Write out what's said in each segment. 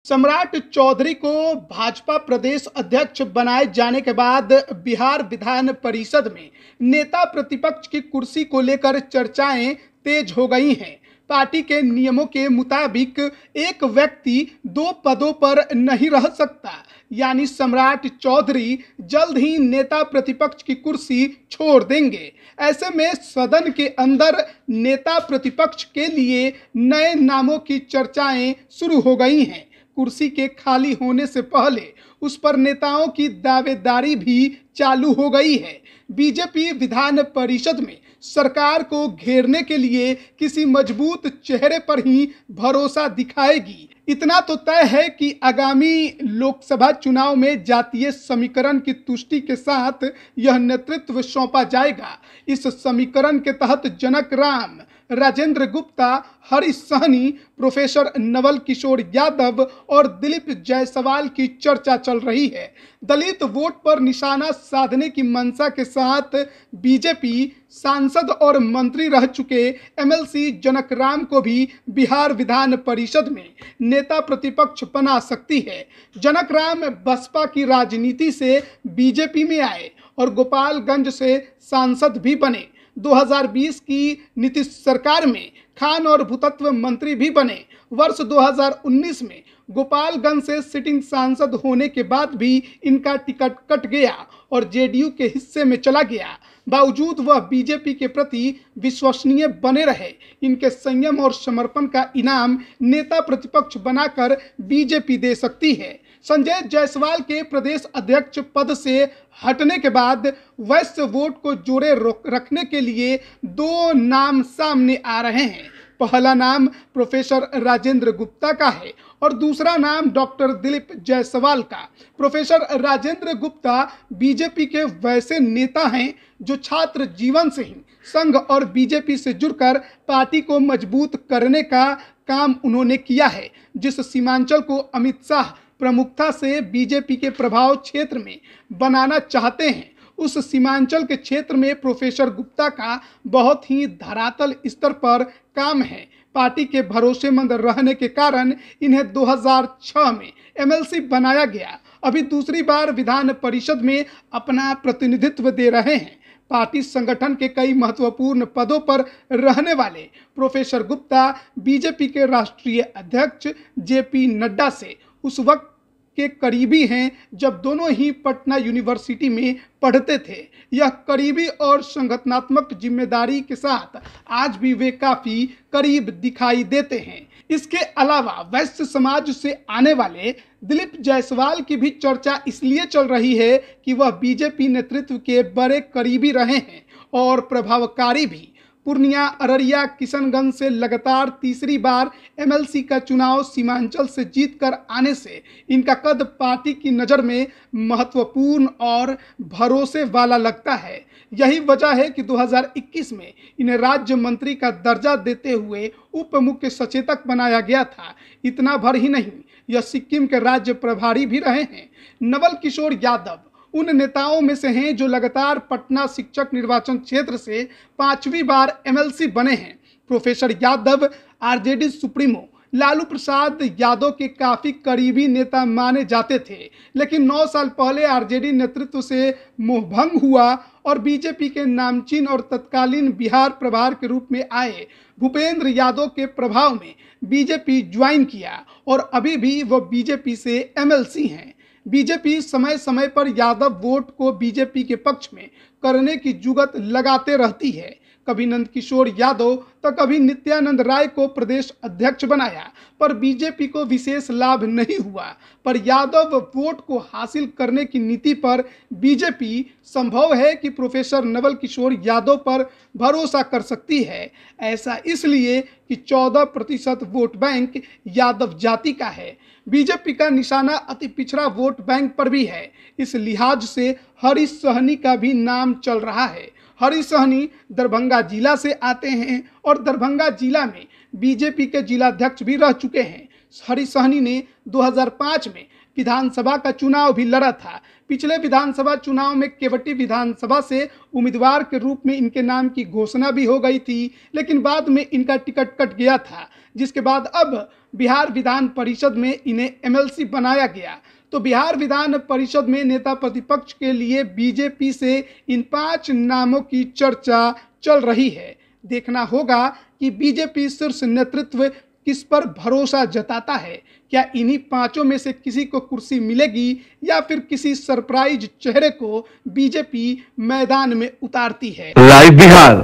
सम्राट चौधरी को भाजपा प्रदेश अध्यक्ष बनाए जाने के बाद बिहार विधान परिषद में नेता प्रतिपक्ष की कुर्सी को लेकर चर्चाएं तेज हो गई हैं। पार्टी के नियमों के मुताबिक एक व्यक्ति दो पदों पर नहीं रह सकता, यानी सम्राट चौधरी जल्द ही नेता प्रतिपक्ष की कुर्सी छोड़ देंगे। ऐसे में सदन के अंदर नेता प्रतिपक्ष के लिए नए नामों की चर्चाएं शुरू हो गई हैं। कुर्सी के खाली होने से पहले उस पर नेताओं की दावेदारी भी चालू हो गई है। बीजेपी विधान परिषद में सरकार को घेरने के लिए किसी मजबूत चेहरे पर ही भरोसा दिखाएगी। इतना तो तय है कि आगामी लोकसभा चुनाव में जातीय समीकरण की तुष्टि के साथ यह नेतृत्व सौंपा जाएगा। इस समीकरण के तहत जनक राम, राजेंद्र गुप्ता, हरीश सहनी, प्रोफेसर नवल किशोर यादव और दिलीप जायसवाल की चर्चा चल रही है। दलित वोट पर निशाना साधने की मंशा के साथ बीजेपी सांसद और मंत्री रह चुके एमएलसी जनक राम को भी बिहार विधान परिषद में नेता प्रतिपक्ष बना सकती है। जनक राम बसपा की राजनीति से बीजेपी में आए और गोपालगंज से सांसद भी बने। 2020 की नीतीश सरकार में खान और भूतत्व मंत्री भी बने। वर्ष 2019 में गोपालगंज से सिटिंग सांसद होने के बाद भी इनका टिकट कट गया और जेडीयू के हिस्से में चला गया। बावजूद वह बीजेपी के प्रति विश्वसनीय बने रहे। इनके संयम और समर्पण का इनाम नेता प्रतिपक्ष बनाकर बीजेपी दे सकती है। संजय जायसवाल के प्रदेश अध्यक्ष पद से हटने के बाद वैश्य वोट को जोड़े रखने के लिए दो नाम सामने आ रहे हैं। पहला नाम प्रोफेसर राजेंद्र गुप्ता का है और दूसरा नाम डॉक्टर दिलीप जायसवाल का। प्रोफेसर राजेंद्र गुप्ता बीजेपी के वैसे नेता हैं जो छात्र जीवन से ही संघ और बीजेपी से जुड़कर पार्टी को मजबूत करने का काम उन्होंने किया है। जिस सीमांचल को अमित शाह प्रमुखता से बीजेपी के प्रभाव क्षेत्र में बनाना चाहते हैं, उस सीमांचल के क्षेत्र में प्रोफेसर गुप्ता का बहुत ही धरातल स्तर पर काम है। पार्टी के भरोसेमंद रहने के कारण इन्हें 2006 में एमएलसी बनाया गया। अभी दूसरी बार विधान परिषद में अपना प्रतिनिधित्व दे रहे हैं। पार्टी संगठन के कई महत्वपूर्ण पदों पर रहने वाले प्रोफेसर गुप्ता बीजेपी के राष्ट्रीय अध्यक्ष जेपी नड्डा से उस वक्त के करीबी हैं जब दोनों ही पटना यूनिवर्सिटी में पढ़ते थे। यह करीबी और संगठनात्मक जिम्मेदारी के साथ आज भी वे काफी करीब दिखाई देते हैं। इसके अलावा वैश्य समाज से आने वाले दिलीप जायसवाल की भी चर्चा इसलिए चल रही है कि वह बीजेपी नेतृत्व के बड़े करीबी रहे हैं और प्रभावकारी भी। पूर्णिया, अररिया, किशनगंज से लगातार तीसरी बार एमएलसी का चुनाव सीमांचल से जीतकर आने से इनका कद पार्टी की नज़र में महत्वपूर्ण और भरोसे वाला लगता है। यही वजह है कि 2021 में इन्हें राज्य मंत्री का दर्जा देते हुए उप मुख्य सचेतक बनाया गया था। इतना भर ही नहीं, यह सिक्किम के राज्य प्रभारी भी रहे हैं। नवल किशोर यादव उन नेताओं में से हैं जो लगातार पटना शिक्षक निर्वाचन क्षेत्र से 5वीं बार एमएलसी बने हैं। Professor Yadav RJD supremo Lalu Prasad Yadav के काफी करीबी नेता माने जाते थे, लेकिन 9 साल पहले आरजेडी नेतृत्व से मोहभंग हुआ और बीजेपी के नामचीन और तत्कालीन बिहार प्रभार के रूप में आए भूपेंद्र यादव के प्रभाव में बीजेपी ज्वाइन किया और अभी भी वह बीजेपी से एमएलसी हैं। बीजेपी समय समय पर यादव वोट को बीजेपी के पक्ष में करने की जुगत लगाते रहती है। कभी नंदकिशोर यादव तो कभी नित्यानंद राय को प्रदेश अध्यक्ष बनाया, पर बीजेपी को विशेष लाभ नहीं हुआ। पर यादव वोट को हासिल करने की नीति पर बीजेपी संभव है कि प्रोफेसर नवल किशोर यादव पर भरोसा कर सकती है। ऐसा इसलिए कि 14% वोट बैंक यादव जाति का है। बीजेपी का निशाना अति पिछड़ा वोट बैंक पर भी है। इस लिहाज से हरीश सहनी का भी नाम चल रहा है। हरीश सहनी दरभंगा जिला से आते हैं और दरभंगा जिला में बीजेपी के जिलाध्यक्ष भी रह चुके हैं। हरीश सहनी ने 2005 में विधानसभा का चुनाव भी लड़ा था। पिछले विधानसभा चुनाव में केवटी विधानसभा से उम्मीदवार के रूप में इनके नाम की घोषणा भी हो गई थी, लेकिन बाद में इनका टिकट कट गया था। जिसके बाद अब बिहार विधान परिषद में इन्हें एमएलसी बनाया गया। तो बिहार विधान परिषद में नेता प्रतिपक्ष के लिए बीजेपी से इन 5 नामों की चर्चा चल रही है। देखना होगा कि बीजेपी शीर्ष नेतृत्व किस पर भरोसा जताता है। क्या इन्हीं 5 में से किसी को कुर्सी मिलेगी या फिर किसी सरप्राइज चेहरे को बीजेपी मैदान में उतारती है। लाइव बिहार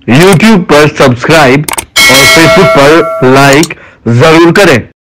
यूट्यूब पर सब्सक्राइब और फेसबुक पर लाइक जरूर करें।